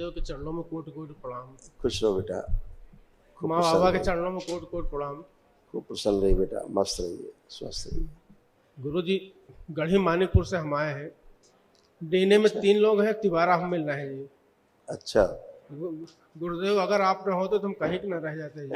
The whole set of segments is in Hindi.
गुरुदेव के चरणों में कोटि कोटि प्रणाम। खुश रहो बेटा, खूब माँ प्रसन्न बाबा के रहिए, चरणों में कोटि कोटि प्रणाम। खूब प्रसन्न रहिए बेटा, मस्त रहिए, स्वस्थ रहिए। गुरु जी गढ़ी मानिकपुर से हम आए हैं। डीने में 3 लोग हैं, तिवारा हम मिल रहे हैं जी। अच्छा। गुरुदेव अगर आप न होते तो हम कहीं न रह जाते जी।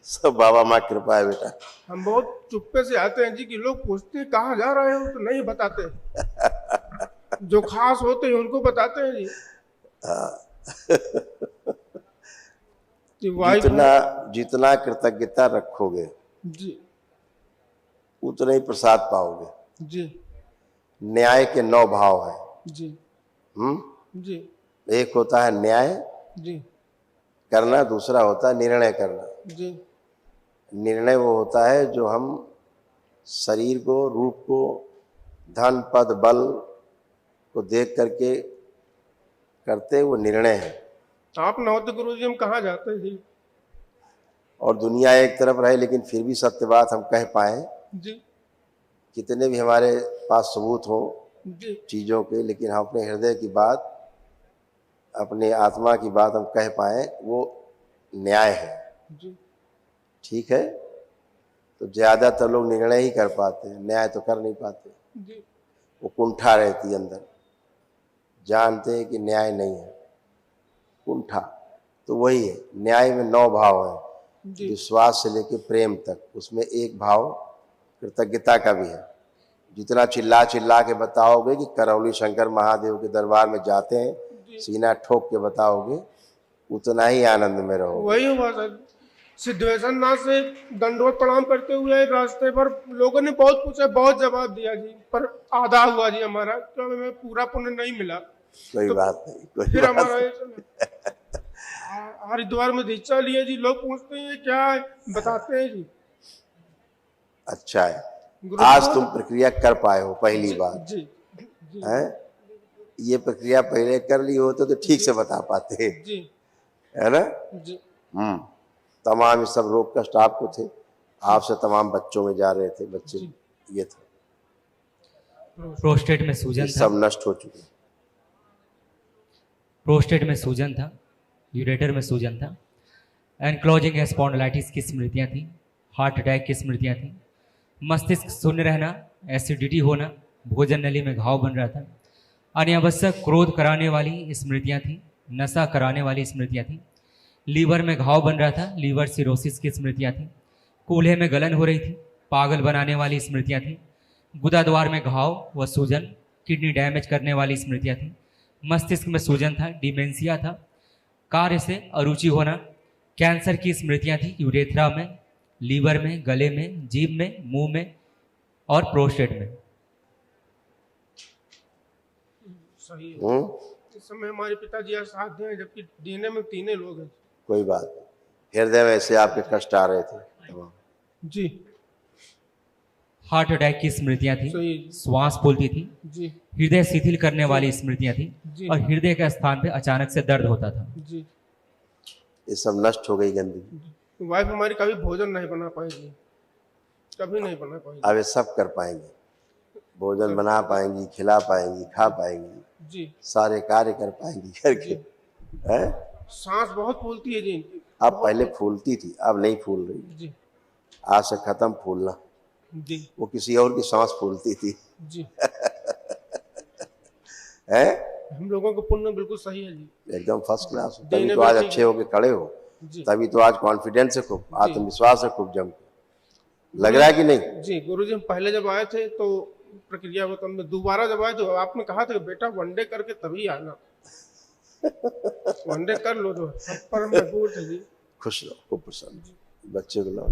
सब बाबा माँ की कृपा है बेटा। हम बहुत चुप्पे से आते हैं जी कि लोग पूछते हैं कहाँ जा रहे हो तो नहीं बताते। जो खास होते हैं उनको बताते हैं जी। जितना जितना कृतज्ञता रखोगे जी उतना ही प्रसाद पाओगे। जी न्याय के 9 भाव है। जी जी एक होता है न्याय जी करना, दूसरा होता है निर्णय करना। जी निर्णय वो होता है जो हम शरीर को, रूप को, धन पद बल को देख करके करते, वो निर्णय है। आप न होते गुरु जी हम कहाँ जाते जी। और दुनिया एक तरफ रहे लेकिन फिर भी सत्य बात हम कह पाए। जी कितने भी हमारे पास सबूत हो जी चीज़ों के, लेकिन हम अपने हृदय की बात, अपने आत्मा की बात हम कह पाए, वो न्याय है। जी ठीक है। तो ज़्यादातर लोग निर्णय ही कर पाते हैं, न्याय तो कर नहीं पाते। जी वो कुंठा रहती है अंदर, जानते हैं कि न्याय नहीं है, कुंठा। तो वही है, न्याय में 9 भाव है, जी विश्वास से लेकर प्रेम तक। उसमें एक भाव कृतज्ञता का भी है। जितना चिल्ला चिल्ला के बताओगे कि करौली शंकर महादेव के दरबार में जाते हैं, जी। सीना ठोक के बताओगे, उतना ही आनंद में रहोगे। वही हुआ सर। सिद्धेश्वर नाथ से दंडवत प्रणाम करते हुए रास्ते पर लोगों ने बहुत पूछा, बहुत जवाब दिया जी, पर आधा हुआ जी हमारा, तो हमें पूरा पुण्य नहीं मिला। कोई तो बात नहीं, कोई फिर बात हमारा नहीं। हरिद्वार में दीक्षा लिए जी। लोग पूछते हैं क्या है, बताते हैं जी। अच्छा है, आज तुम प्रक्रिया कर पाए हो, पहली बात जी जी है। ये प्रक्रिया पहले कर ली होते तो ठीक से बता पाते, जी है ना। जी तमाम ये सब रोग कष्ट आपको थे, आपसे तमाम बच्चों में जा रहे थे, बच्चे ये थे, प्रोस्टेट में सूजन ये था। सब नष्ट हो चुके। प्रोस्टेट में सूजन था, यूरेटर में सूजन था, एनक्लोजिंग स्पॉन्डिलाइटिस की स्मृतियां थी, हार्ट अटैक की स्मृतियां थी, मस्तिष्क शून्य रहना, एसिडिटी होना, भोजन नली में घाव बन रहा था, अनावश्यक क्रोध कराने वाली स्मृतियां थी, नशा कराने वाली स्मृतियां थी, लीवर में घाव बन रहा था, लीवर सिरोसिस की स्मृतियां थी, कूल्हे में गलन हो रही थी, पागल बनाने वाली स्मृतियां थी, गुदाद्वार में घाव व सूजन, किडनी डैमेज करने वाली स्मृतियां थी, मस्तिष्क में सूजन था, डिमेंशिया था, कार्य से अरुचि होना, कैंसर की स्मृतियां थी, यूरेथ्रा में, लीवर में, गले में, जीभ में, मुंह में और प्रोस्टेट में। सही है। इस समय हमारे पिताजी साथ हैं, जबकि डीने में 3 लोग हैं। कोई बात नहीं, हृदय में ऐसे आपके कष्ट आ रहे थे तमाम। जी हार्ट अटैक की स्मृतियां थी, श्वास फूलती थी, जी हृदय शिथिल करने वाली स्मृतियां थी जी और हृदय के स्थान पे अचानक से दर्द होता था। जी ये सब नष्ट हो गई गंदगी। वाइफ हमारी कभी भोजन नहीं बना पाएगी, कभी नहीं बना पाएगी। अब ये सब कर पाएंगे, भोजन बना पाएंगी, खिला पाएंगी, खा पाएंगी, जी सारे कार्य कर पाएंगी करके, है। सांस बहुत फूलती है जी। अब पहले फूलती थी, अब नहीं फूल रही। जी आज से खत्म फूलना। जी वो किसी और की सांस फूलती थी, जी है। हम लोगों को पुण्य बिल्कुल सही है जी, एकदम फर्स्ट क्लास। तभी तो आज अच्छे होके खड़े हो, तभी तो आज कॉन्फिडेंस है खूब, आत्मविश्वास है खूब जम के। लग रहा है कि नहीं? जी गुरुजी हम पहले जब आए थे तो प्रक्रिया में, तो हमने दोबारा जब आए तो आपने कहा था बेटा वनडे करके तभी आना। वनडे कर लो तो पर मजबूर थे जी। खुश रहो, खूब प्रसन्न, बच्चे को लाओ।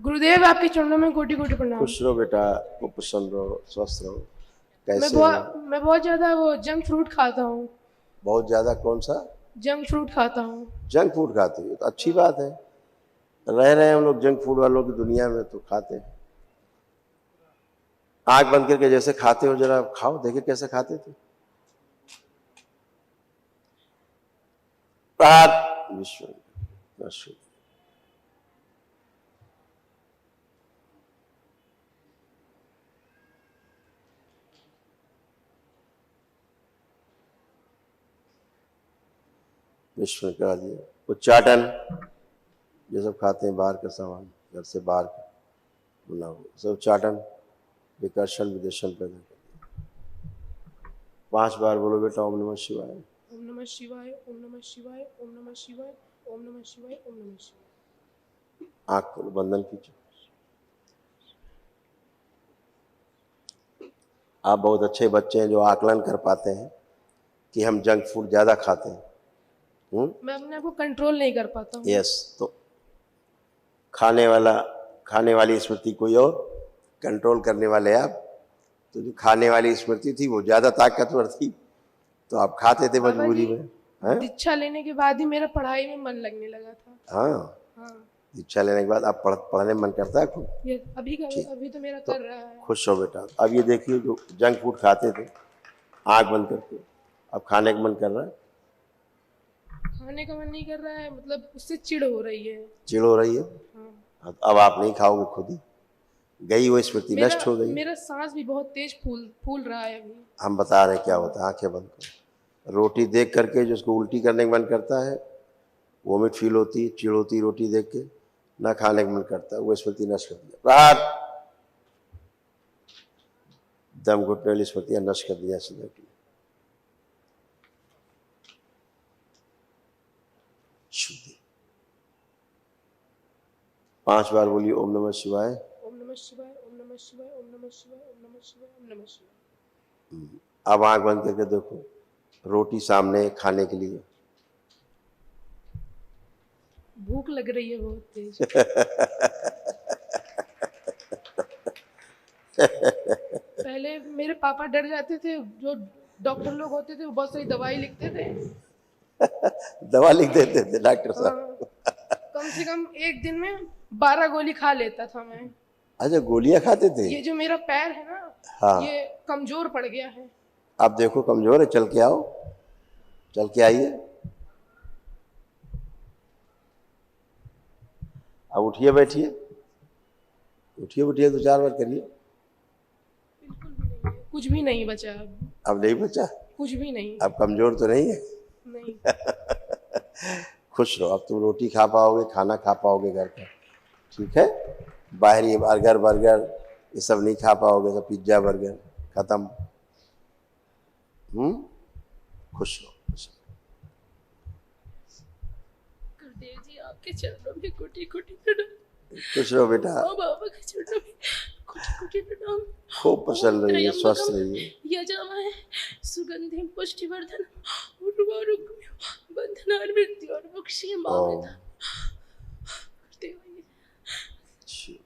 गुरुदेव आपके चरणों में कोटि कोटि प्रणाम। खुश रहो बेटा, खूब प्रसन्न रहो, स्वस्थ रहो। कैसे हो? मैं बहुत ज्यादा वो जंक फ्रूट खाता हूँ। बहुत ज्यादा? कौन सा जंक फ्रूट खाता हूँ? जंक फूड खाते हो तो अच्छी बात है। रह रहे हैं हम लोग जंक फूड वालों की दुनिया में, तो खाते हैं। आंख बंद करके जैसे खाते हो जरा खाओ, देखे कैसे खाते थे। विश्व विश्व में करा दिया। उच्चाटन, ये सब खाते हैं बाहर का सामान, घर से बाहर का बना हुआ सब उच्चाटन विकर्षण विदेशन पैदा कर दिया। 5 बार बोलो बेटा ओम नमः शिवाय। ओम नमः शिवाय, ओम नमः शिवाय, ओम नमः शिवाय, ओम नमः शिवाय, ओम नमः शिवाय। आँख खोलो, बंधन कीजिए। आप बहुत अच्छे बच्चे हैं जो आकलन कर पाते हैं कि हम जंक फूड ज़्यादा खाते हैं। मैं अपने आप को कंट्रोल नहीं कर पाता हूँ। यस, तो खाने वाली स्मृति कोई और, कंट्रोल करने वाले आप। तो जो खाने वाली स्मृति थी वो ज़्यादा ताकतवर थी, तो आप खाते थे बाबा मजबूरी जी, में। हैं? दीक्षा लेने के बाद ही मेरा पढ़ाई में मन लगने लगा था। हाँ, हाँ, दीक्षा लेने के बाद आप पढ़ने में मन करता है खुद? ये अभी तो मेरा कर रहा है। खुश हो बेटा। अब ये देखिए, जो जंक फूड खाते थे आँख बंद करके, अब खाने का मन कर रहा है? खाने का मन नहीं कर रहा है, मतलब उससे चिढ़ हो रही है। चिढ़ हो रही है? हाँ। अब आप नहीं खाओगे, खुद ही गई वो स्मृति, नष्ट हो गई। मेरा सांस भी बहुत तेज फूल रहा है अभी। हम बता रहे हैं क्या होता है, आंखें बंद करो। रोटी देख करके जिसको उल्टी करने का मन करता है, वोमिट फील होती है, चिढ़ होती है रोटी देख के, ना खाने का मन करता है, वो स्मृति नष्ट कर दिया। प्रहार, दम घुटने वाली स्मृतियां नष्ट कर दिया सीधा की। शुद्धि। 5 बार बोलिए ओम नमः शिवाय। ओम नमः शिवाय, ओम नमः शिवाय, ओम नमः शिवाय, ओम नमः शिवाय, ओम नमः शिवाय। अब आंख बंद करके देखो, रोटी सामने खाने के लिए। भूख लग रही है बहुत तेज। पहले मेरे पापा डर जाते थे, जो डॉक्टर लोग होते थे वो बहुत सारी दवाई लिखते थे। दवा लिख देते थे डॉक्टर साहब। हाँ, कम से कम एक दिन में 12 गोली खा लेता था मैं। अच्छा, गोलियां खाते थे? ये जो मेरा पैर है ना, हाँ, ये कमजोर पड़ गया है। आप देखो कमजोर है, चल के आओ, चल के आइए। अब उठिए बैठिए, उठिए उठिए, 2-4 बार करिए। बिल्कुल भी नहीं है, कुछ भी नहीं बचा अब नहीं बचा? कुछ भी नहीं। अब कमजोर तो नहीं है? नहीं। खुश रहो, अब तुम रोटी खा पाओगे, खाना खा पाओगे घर का, ठीक है? बाहरी बर्गर ये सब नहीं खा पाओगे, सब पिज्जा बर्गर खत्म। खुश रहो, खुश रहो। गुरुदेव जी, आपके चरणों में कोटि कोटि प्रणाम। खुश रहो बेटा, बाबा के चरणों में कोटि कोटि प्रणाम। खूब प्रसन्न रहिए, स्वस्थ रहिए। यजामहे सुगंधिं पुष्टिवर्धन उर्वारुकमिव बंधनान् मृत्योर्मुक्षीयम् अमृतम्। गुरुदेव जी,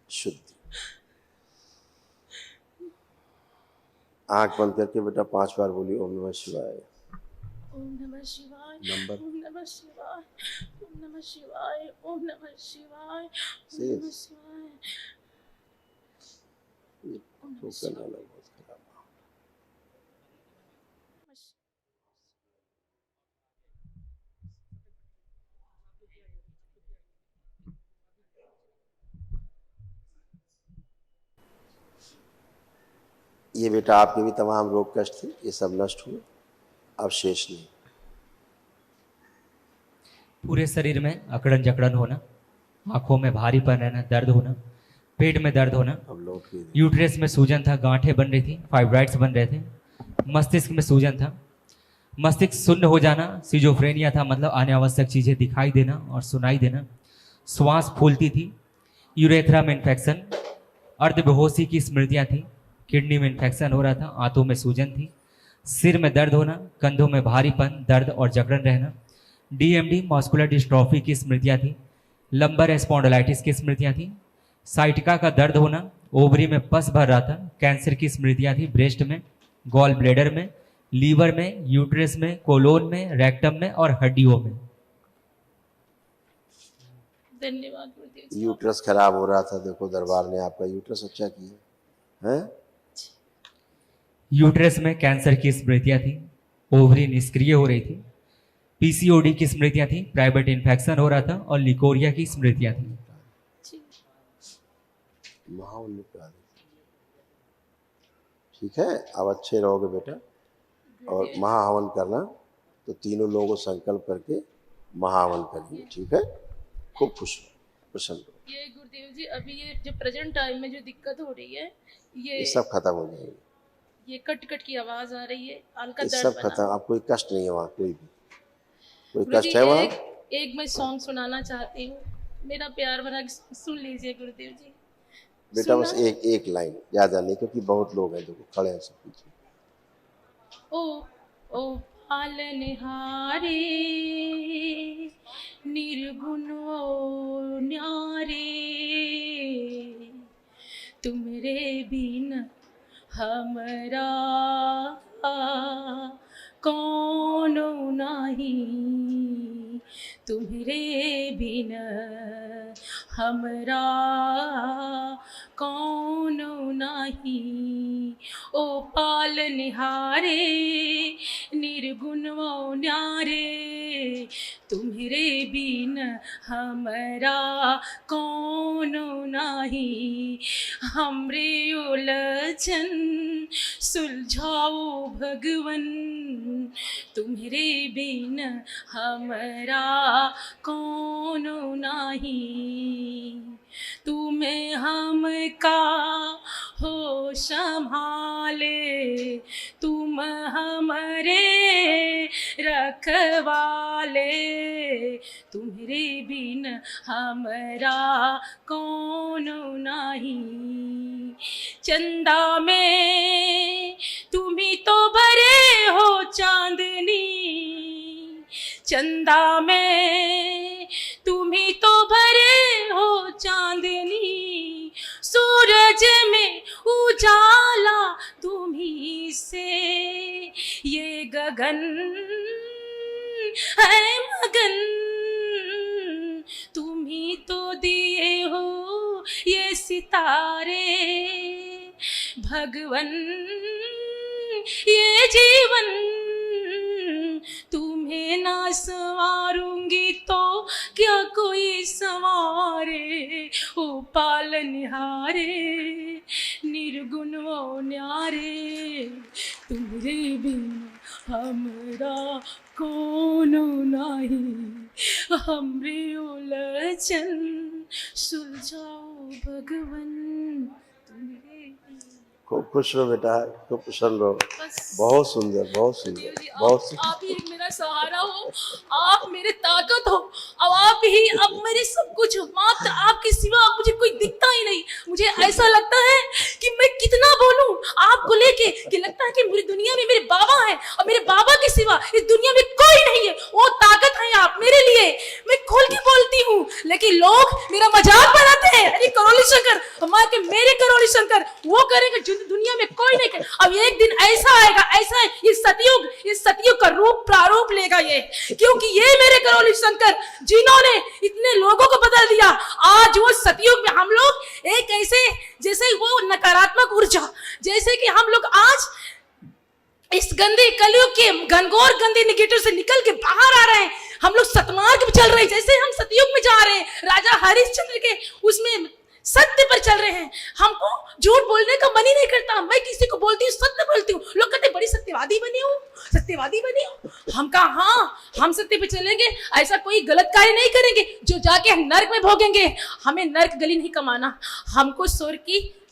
शुद्धि। आंख बंद करके बेटा 5 बार बोलिए ओम नमः शिवाय। ओम नमः शिवाय, नंबर। ओम नमः शिवाय, ओम नमः शिवाय, ओम नमः शिवाय, ओम से नमः शिवाय। तो करना लगा बहुत खराब। ये बेटा आपके भी तमाम रोग कष्ट थे, ये सब नष्ट हुए, अब शेष नहीं। पूरे शरीर में अकड़न जकड़न होना, आंखों में भारीपन रहना, दर्द होना, पेट में दर्द होना, अब लौट के यूट्रस में सूजन था, गांठें बन रही थी, फाइब्राइड्स बन रहे थे, मस्तिष्क में सूजन था, मस्तिष्क शून्य हो जाना, सिजोफ्रेनिया था, मतलब अनावश्यक चीज़ें दिखाई देना और सुनाई देना, श्वास फूलती थी, यूरेथ्रा में इन्फेक्शन, अर्धबेहोशी की स्मृतियाँ थी, किडनी में इन्फेक्शन हो रहा था, आंतों में सूजन थी, सिर में दर्द होना, कंधों में भारीपन, दर्द और जकड़न रहना, डीएमडी मस्कुलर डिस्ट्रॉफी की स्मृतियाँ थी, लंबर स्पॉन्डिलाइटिस की स्मृतियाँ थी, साइटिका का दर्द होना, ओवरी में पस भर रहा था, कैंसर की स्मृतियाँ थी, ब्रेस्ट में, गॉल ब्लेडर में, लीवर में, यूट्रस में, कोलोन में, रेक्टम में और हड्डियों में। धन्यवाद गुरुदेव जी। यूट्रस खराब हो रहा था, देखो दरबार ने आपका यूट्रस अच्छा किया है। यूट्रस में कैंसर की स्मृतियाँ थी, ओवरी निष्क्रिय हो रही थी, पीसीओडी की स्मृतियाँ थी, प्राइवेट इन्फेक्शन हो रहा था और लिकोरिया की स्मृतियाँ थी। माहौल निपटा दी, ठीक है? अब अच्छे रहोगे बेटा, और महाहवन करना, तो तीनों लोगों को संकल्प करके महाहवन करिए, ठीक है। खूब खुश प्रसन्न रहो। ये गुरुदेव जी अभी ये जो प्रेजेंट टाइम में जो दिक्कत हो रही है, ये सब खत्म हो जाएगी, ये कट कट की आवाज आ रही है, हल्का ये दर्द सब बना। खत्म। आप कोई कष्ट नहीं है वहाँ, कोई गुरुजी, कष्ट है वहाँ? एक मैं सॉन्ग सुनाना चाहती हूँ, मेरा प्यार भरा सुन लीजिए गुरुदेव जी। बेटा बस सुना? एक लाइन, ज्यादा नहीं, क्योंकि बहुत लोग हैं जो खड़े हैं सब पीछे। ओ पालनहारे निर्गुण ओ न्यारे, तुमरे बिन हमरा कौन नहीं, तुम्हरे बिन हमरा कौन नहीं। ओ पालनहारे निर्गुण वो न्यारे, तुम्हरे बिन हमरा कौन नहीं। हमरे उलझन सुलझाओ भगवन, तुम्हरे बिन हमरा कौन नहीं। तुम्हें हमका हो संभाले, तुम हमरे रखवाले, तुम्हरे बिन हमरा कौन नहीं। चंदा में तुम्ही तो भरे हो चांदनी, चंदा में तुम्ही तो भरे हो चांदनी, सूरज में उजाला तुम्ही से, ये गगन है मगन, तुम्ही तो दिए हो ये सितारे भगवन, ये जीवन तुम्हें ना संवारूंगी तो क्या कोई संवारे। ओ पालनहारे निर्गुण वो न्यारे, तुम्हारे बिना हमरा कौन नहीं। हमरे उलझन सुलझाओ भगवन, तुम्हारे खूब खुश रहो बेटा, खूब प्रसन्न रहो। बस बहुत सुंदर, बहुत सुंदर, बहुत सुंदर। आप ही मेरा सहारा हो, आप मेरे ताकत हो, अब आप ही, अब मेरे सब कुछ हो, मात्र आपके सिवा अब मुझे कोई दिखता ही नहीं। मुझे ऐसा लगता है कि मैं कितना बोलूं आपको लेके, कि लगता है कि पूरी दुनिया में मेरे बाबा हैं और मेरे बाबा के सिवा इस दुनिया में कोई नहीं है। वो ताकत है आप मेरे लिए, मैं खोल के बोलती हूँ, लेकिन लोग मेरा मजाक बनाते हैं। अरे करोली शंकर, हमारे मेरे करोली शंकर वो करेंगे जो दुनिया में कोई नहीं करे। अब एक दिन ऐसा आएगा, ऐसा ये सतयुग का रूप प्रारूप लेगा ये, क्योंकि ये मेरे करोली शंकर जिन्होंने इतने लोगों को बदल दिया। आज वो सतयुग में हम लोग एक ऐसे, जैसे वो नकारात्मक ऊर्जा, जैसे कि हम लोग आज इस गंदे कलयुग के घनघोर गंदे निगेटिव से निकल के बाहर आ रहे हैं। हम लोग सतमार्ग में चल रहे हैं, जैसे हम सतयुग में जा रहे हैं, राजा हरिश्चंद्र के उसमें सत्य पर चल रहे हैं। हमको झूठ बोलने का मन ही नहीं करता। मैं किसी को बोलती हूँ, सत्य बोलती हूँ, लोग कहते बड़ी सत्यवादी बनी हो, सत्यवादी बनी हो। हम कहा हाँ, हम सत्य पे चलेंगे, ऐसा कोई गलत कार्य नहीं करेंगे जो जाके हम नर्क में भोगेंगे। हमें नर्क गली नहीं कमाना, हमको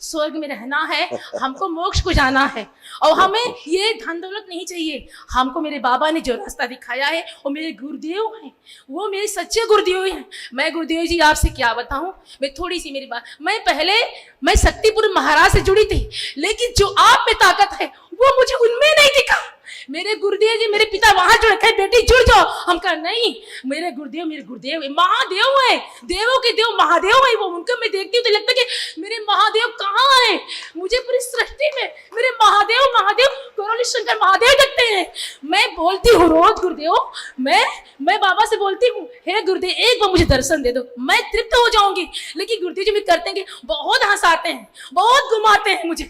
स्वर्ग में रहना है, हमको मोक्ष को जाना है। और हमें ये धन दौलत नहीं चाहिए। हमको मेरे बाबा ने जो रास्ता दिखाया है वो मेरे गुरुदेव हैं, वो मेरे सच्चे गुरुदेव हैं। मैं गुरुदेव जी आपसे क्या बताऊं, मैं थोड़ी सी मेरी बात, मैं शक्तिपुर महाराज से जुड़ी थी, लेकिन जो आप में ताकत है वो मुझे उनमें नहीं दिखा। मेरे गुरुदेव जी, मेरे पिता वहां जुड़े, कहे बेटी जुड़ जाओ। हम कहा नहीं, मेरे गुरुदेव महादेव है, देवों के देव महादेव है। वो उनको मैं देखती हूँ तो लगता है कि मेरे महादेव कहाँ है। मुझे पूरी सृष्टि में मेरे महादेव करोली शंकर महादेव दिखते हैं। मैं बोलती हूँ रोज गुरुदेव, मैं बाबा से बोलती हूँ, हे गुरुदेव एक बार मुझे दर्शन दे दो, मैं तृप्त हो जाऊंगी। लेकिन गुरुदेव जी भी करते हैं, बहुत हंसाते हैं, बहुत घुमाते हैं, मुझे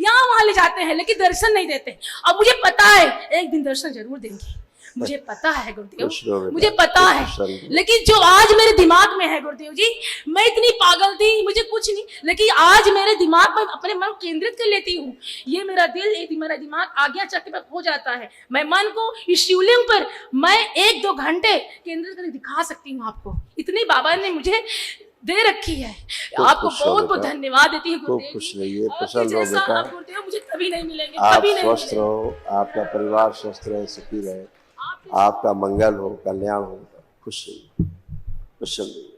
यहाँ वहां ले जाते हैं, लेकिन दर्शन नहीं देते। अब मुझे पता है एक दिन दर्शन जरूर देंगे, मुझे पता है गुरुदेव, खुश रहो बेटा, मुझे पता खुश है, रहो। लेकिन जो आज मेरे दिमाग में है गुरुदेव जी, मैं इतनी पागल थी, मुझे कुछ नहीं, लेकिन आज मेरे दिमाग में अपने मन को केंद्रित कर लेती हूँ। ये मेरा दिल, मेरा दिमाग आज्ञा चक्र पर हो जाता है। मैं मन को इस शिवलिंग पर मैं 1-2 घंटे केंद्रित करके दिखा सकती हूँ आपको। इतनी बाबा ने मुझे दे रखी है। आपको खुश रहो बहुत बहुत बेटा, धन्यवाद देती हूँ खूब गुरुदेव खुश जी। रहिए, आपके प्रसन्न रहो जैसा बेटा। आप गुरुदेव मुझे कभी नहीं मिलेंगे, आप कभी नहीं स्वस्थ मिलेंगे। रहो, आपका परिवार स्वस्थ रहे, सुखी रहे, आपके आपका मंगल हो, कल्याण हो, खुश रहिए, कुशल रहिए।